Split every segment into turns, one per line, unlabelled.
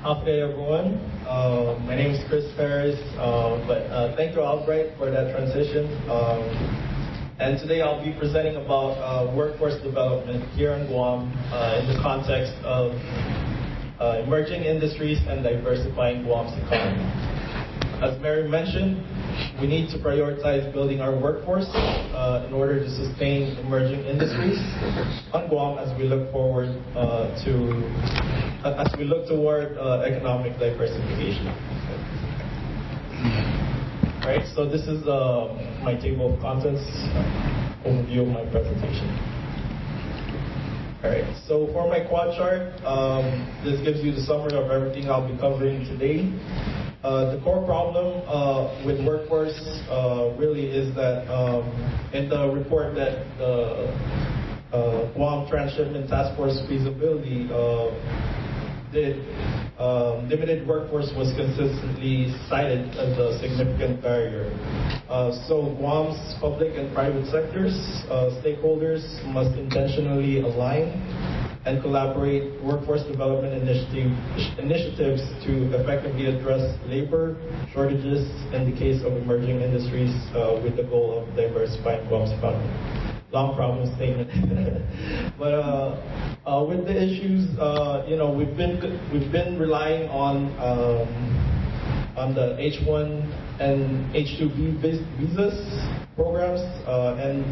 Afternoon, everyone. My name is Cris Perez, thank you, Albright, for that transition. And today I'll be presenting about workforce development here in Guam in the context of emerging industries and diversifying Guam's economy. As Mary mentioned, we need to prioritize building our workforce in order to sustain emerging industries on Guam as we look forward toward economic diversification. Right, so this is my table of contents, overview of my presentation. All right, so for my quad chart, this gives you the summary of everything I'll be covering today. The core problem with workforce really is that in the report that the Guam Transshipment Task Force feasibility did, limited workforce was consistently cited as a significant barrier. So Guam's public and private sectors, stakeholders must intentionally align and collaborate workforce development initiatives to effectively address labor shortages in the case of emerging industries with the goal of diversifying Guam's economy. Long problem statement. But with the issues, we've been relying on the H1 and H2B visas programs, and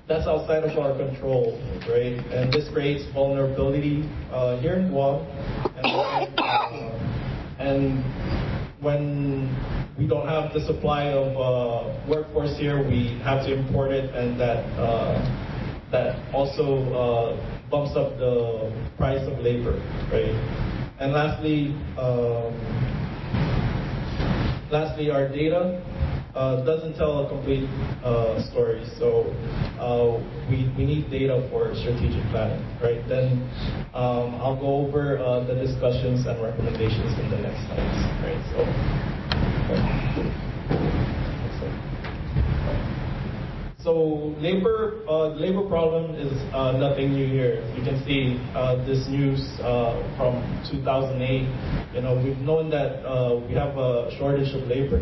that's outside of our control, right? And this creates vulnerability here in Guam, and when we don't have the supply of workforce here, we have to import it, and that also bumps up the price of labor, right? And lastly, our data doesn't tell a complete story, so we need data for strategic planning, right? Then I'll go over the discussions and recommendations in the next slides, right? So the labor problem is nothing new here. You can see this news from 2008. We've known that we have a shortage of labor,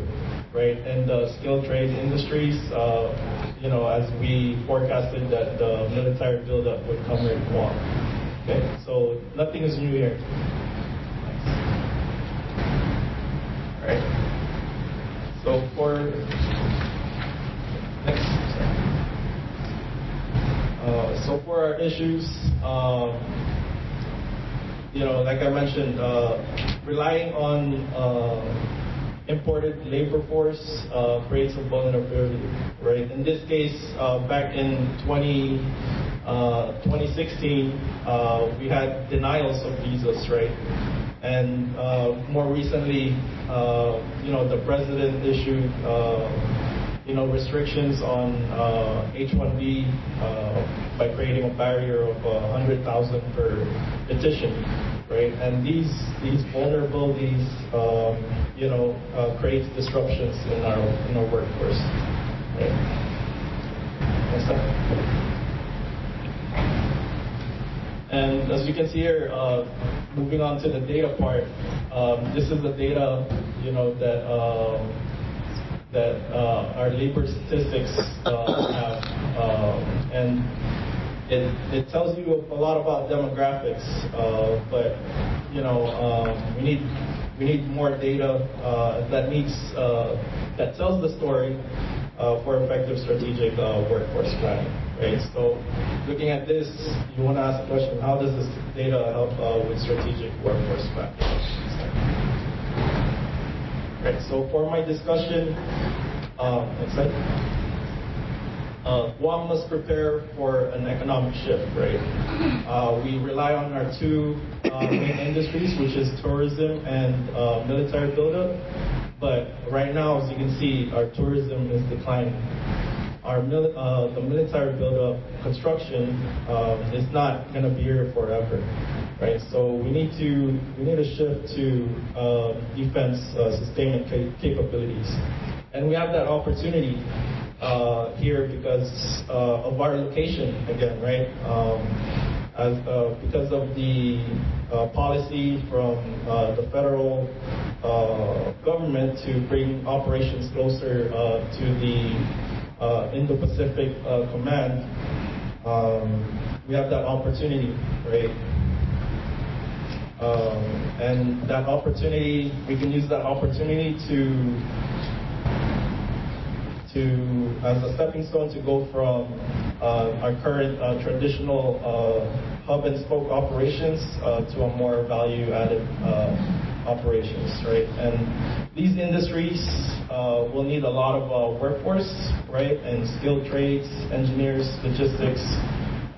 right? And the skilled trade industries, as we forecasted that the military buildup would come in Guam. Okay, so nothing is new here. All right. So for our issues, like I mentioned, relying on imported labor force creates a vulnerability, right? In this case, back in 2016, we had denials of visas, right? And more recently, the president issued restrictions on H1B by creating a barrier of 100,000 per petition, right? And these vulnerabilities, creates disruptions in our workforce. Right? Next slide. And as you can see here, moving on to the data part, this is the data, that our labor statistics have, and it tells you a lot about demographics, but we need more data that tells the story for effective strategic workforce planning, right? So looking at this, you want to ask the question, how does this data help with strategic workforce planning? Right, so for my discussion, next slide. Guam must prepare for an economic shift, right? We rely on our two main industries, which is tourism and military buildup. But right now, as you can see, our tourism is declining. The military buildup construction is not going to be here forever, right? So we need a shift to defense sustainment capabilities, and we have that opportunity here because of our location again, right? because of the policy from the federal government to bring operations closer to the Indo-Pacific Command, we have that opportunity, right? And that opportunity, we can use that opportunity as a stepping stone to go from our current traditional hub and spoke operations to a more value-added operations, right? And these industries will need a lot of workforce, right? And skilled trades, engineers, logistics,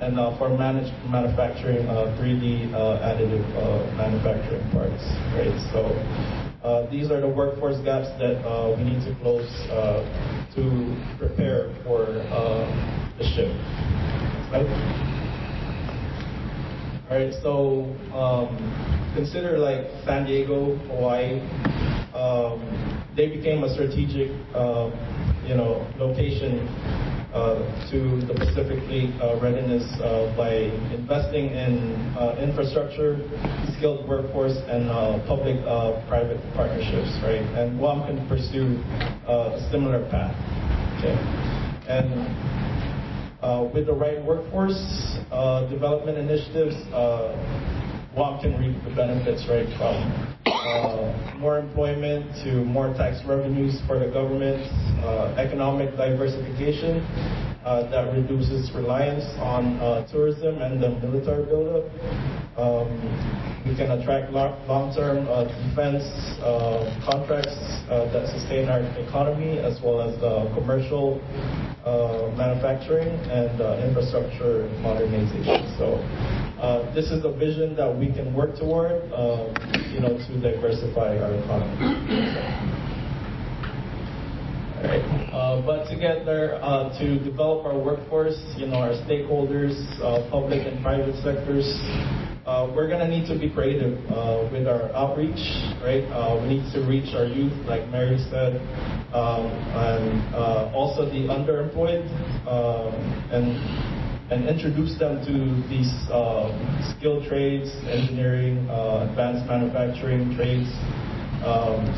and for managed manufacturing, 3D additive manufacturing parts, right? So these are the workforce gaps that we need to close to prepare for the shift, right? All right, so consider like San Diego, Hawaii. They became a strategic, location to the Pacific Fleet readiness by investing in infrastructure, skilled workforce, and public-private partnerships, right? And Guam can pursue a similar path, okay? And with the right workforce development initiatives, Guam can reap the benefits, right, from more employment to more tax revenues for the government, economic diversification that reduces reliance on tourism and the military buildup. We can attract long-term defense contracts that sustain our economy, as well as commercial manufacturing and infrastructure modernization. So this is a vision that we can work toward, to diversify our economy. All right. But to get there, to develop our workforce, our stakeholders, public and private sectors, we're going to need to be creative with our outreach, right? We need to reach our youth, like Mary said, and also the underemployed, and introduce them to these skilled trades, engineering, advanced manufacturing trades,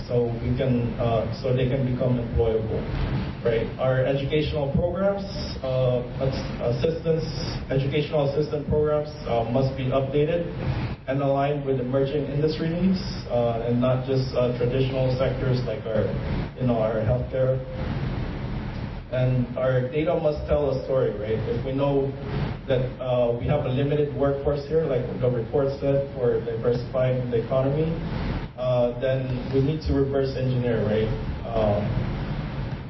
so they can become employable, right? Our educational programs, educational assistant programs must be updated and aligned with emerging industry needs, and not just traditional sectors like our healthcare. And our data must tell a story, right? If we know that we have a limited workforce here, like the report said, for diversifying the economy, then we need to reverse engineer, right?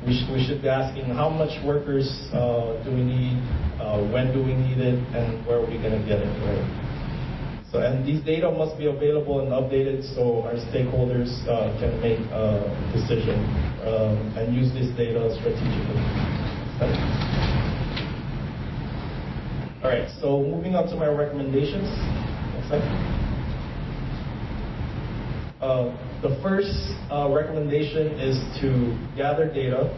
We should be asking how much workers do we need, when do we need it, and where are we going to get it, right? So, and these data must be available and updated so our stakeholders can make a decision and use this data strategically. All right, so moving on to my recommendations. Next slide. The first recommendation is to gather data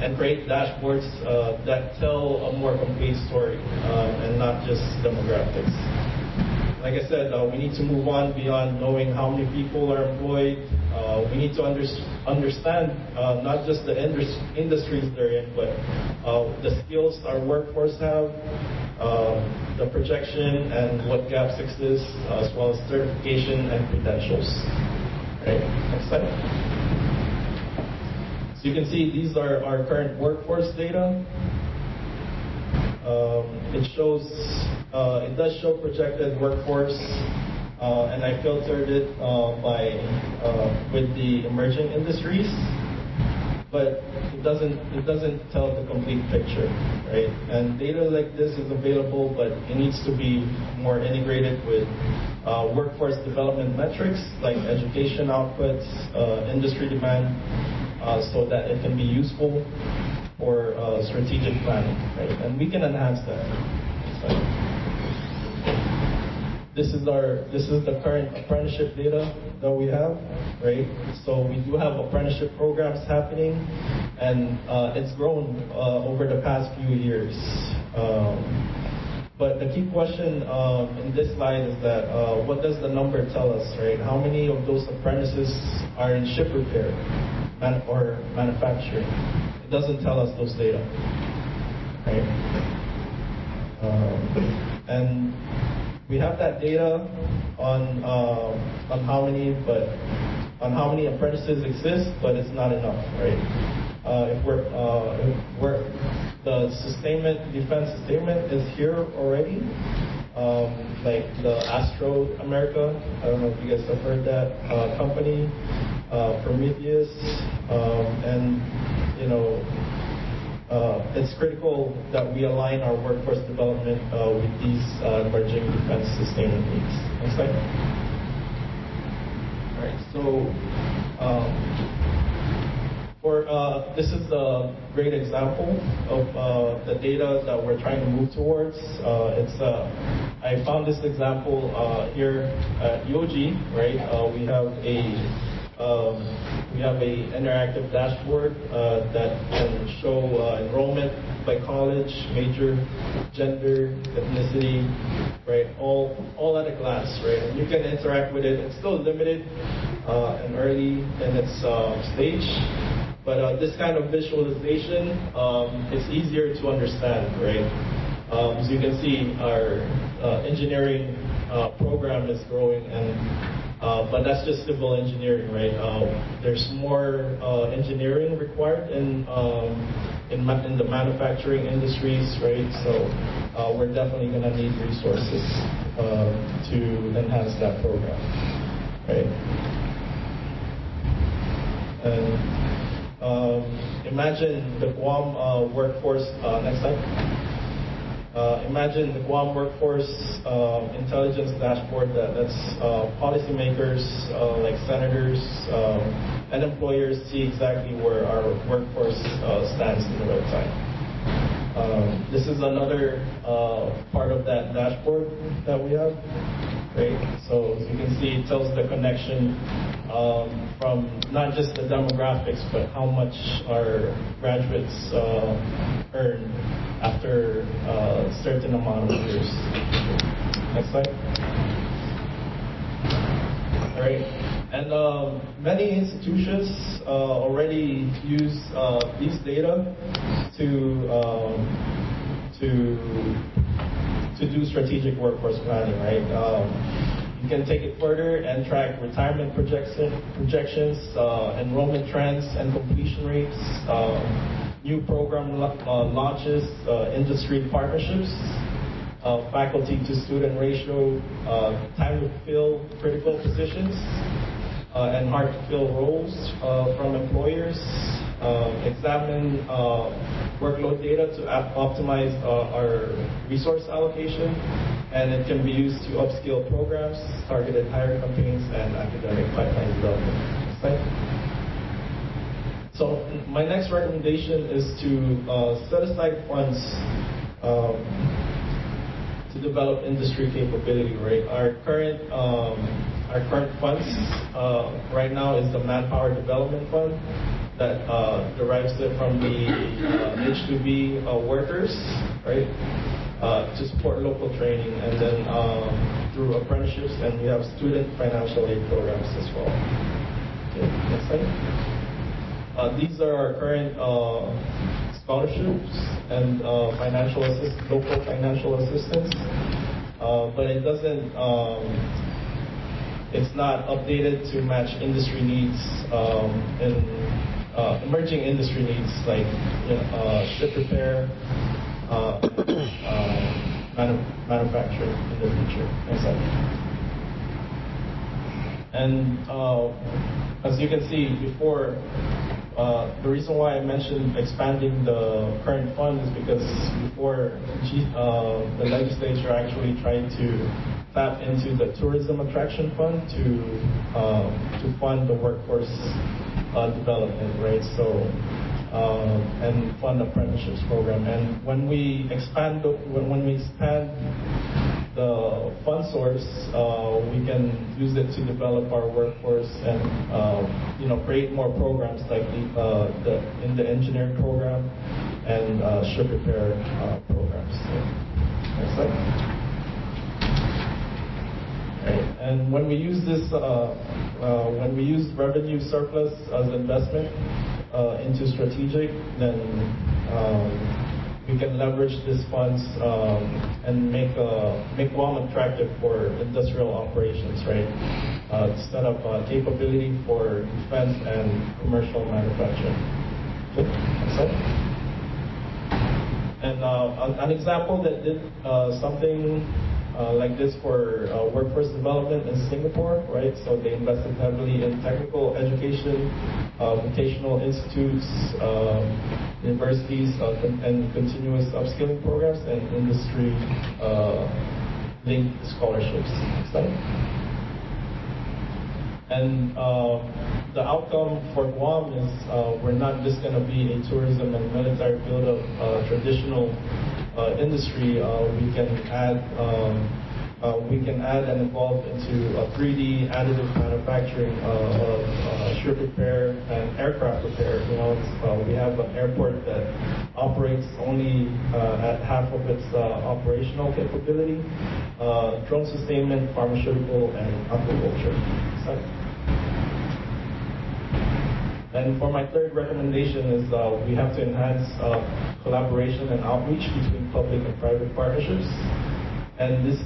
and create dashboards that tell a more complete story and not just demographics. Like I said, we need to move on beyond knowing how many people are employed. We need to understand not just the industries they're in, but the skills our workforce have, the projection and what gaps exist, as well as certification and credentials. Right, next slide. So you can see these are our current workforce data. It does show projected workforce, and I filtered it with the emerging industries, but it doesn't tell the complete picture, right? And data like this is available, but it needs to be more integrated with workforce development metrics like education outputs, industry demand, so that it can be useful for strategic planning, right? And we can enhance that. This is the current apprenticeship data that we have, right? So we do have apprenticeship programs happening, and it's grown over the past few years. But the key question in this slide is that what does the number tell us, right? How many of those apprentices are in ship repair or manufacturing? It doesn't tell us those data, right? And we have that data on how many apprentices exist, but it's not enough, right? If the defense sustainment is here already, like the Astro America, I don't know if you guys have heard that company, Prometheus, and it's critical that we align our workforce development with these emerging defense sustainment needs. Next slide. All right, so this is a great example of the data that we're trying to move towards. I found this example here at UOG, right? We have a interactive dashboard that can show enrollment by college, major, gender, ethnicity, right? All at a glance, right? And you can interact with it. It's still limited and early in its stage. But this kind of visualization, it's easier to understand, right? As you can see, our engineering program is growing, but that's just civil engineering, right? There's more engineering required in the manufacturing industries, right? So we're definitely going to need resources to enhance that program, right? And imagine the Guam workforce, next slide. Imagine the Guam workforce intelligence dashboard that's policymakers like senators and employers see exactly where our workforce stands in the real time. This is another part of that dashboard that we have, right? So as you can see, it tells the connection from not just the demographics, but how much our graduates earn after a certain amount of years. Next slide. All right. And many institutions already use these data to do strategic workforce planning, right? You can take it further and track retirement projections, enrollment trends and completion rates, new program launches, industry partnerships, faculty to student ratio, time to fill critical positions, and hard to fill roles from employers. Examine workload data to optimize our resource allocation, and it can be used to upskill programs, targeted hire campaigns, and academic pipeline development. Next slide. So my next recommendation is to set aside funds to develop industry capability, right? Our current funds right now is the Manpower Development Fund that derives it from the H-2B workers, right? To support local training, and then through apprenticeships, and we have student financial aid programs as well. Okay, next slide. These are our current scholarships and local financial assistance, but it doesn't. It's not updated to match industry needs and emerging industry needs like ship repair, manufacturing in the future. Next slide. And as you can see before, the reason why I mentioned expanding the current fund is because before the legislature actually tried to tap into the tourism attraction fund to fund the workforce development, right? So and fund apprenticeships program. And when we expand the fund source, we can use it to develop our workforce and create more programs like in the engineering program and ship repair programs. So. Next slide. Right. And when we use this, when we use revenue surplus as investment into strategic, then we can leverage these funds and make Guam attractive for industrial operations, right? Set up capability for defense and commercial manufacturing. Okay. Next slide. And an example that did something like this for workforce development in Singapore, right? So they invested heavily in technical education, vocational institutes, universities, and continuous upskilling programs and industry-linked scholarships. Next slide. And the outcome for Guam is we're not just going to be a tourism and military build of traditional industry. We can add and evolve into 3D additive manufacturing of ship repair and aircraft repair. You know, we have an airport that operates only at half of its operational capability. Drone sustainment, pharmaceutical, and aquaculture. And for my third recommendation is we have to enhance collaboration and outreach between public and private partnerships. And this,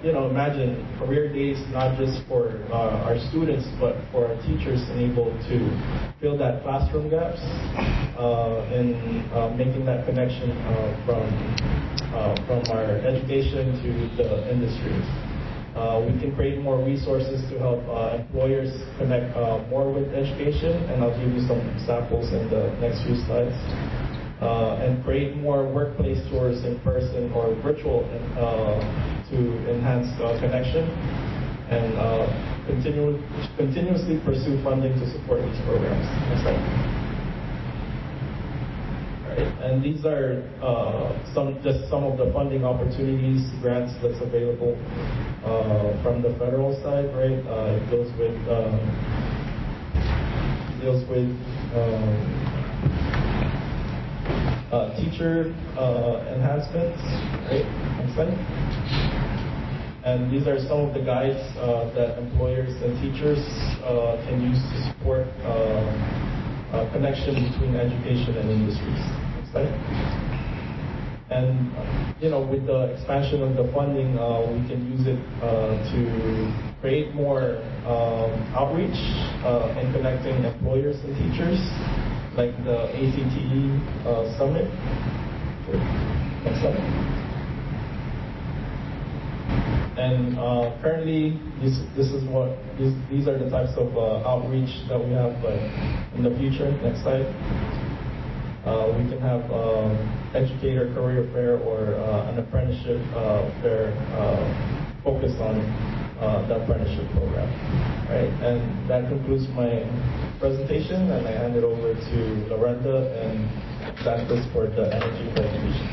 imagine career days not just for our students, but for our teachers enabled to fill that classroom gaps and making that connection from our education to the industries. We can create more resources to help employers connect more with education, and I'll give you some examples in the next few slides. And create more workplace tours in person or virtual to enhance connection, and continuously pursue funding to support these programs. Next slide. Right. And these are some of the funding opportunities, grants that's available from the federal side, right? It deals with teacher enhancements, right? Next slide. And these are some of the guides that employers and teachers can use to support connection between education and industries. Next slide. And with the expansion of the funding, we can use it to create more outreach and connecting employers and teachers, like the ACTE Summit. Next slide. And currently, these are the types of outreach that we have, but in the future. Next slide. We can have educator career fair or an apprenticeship fair focused on the apprenticeship program. Right, and that concludes my presentation, and I hand it over to Lorenda and Santos for the energy presentation.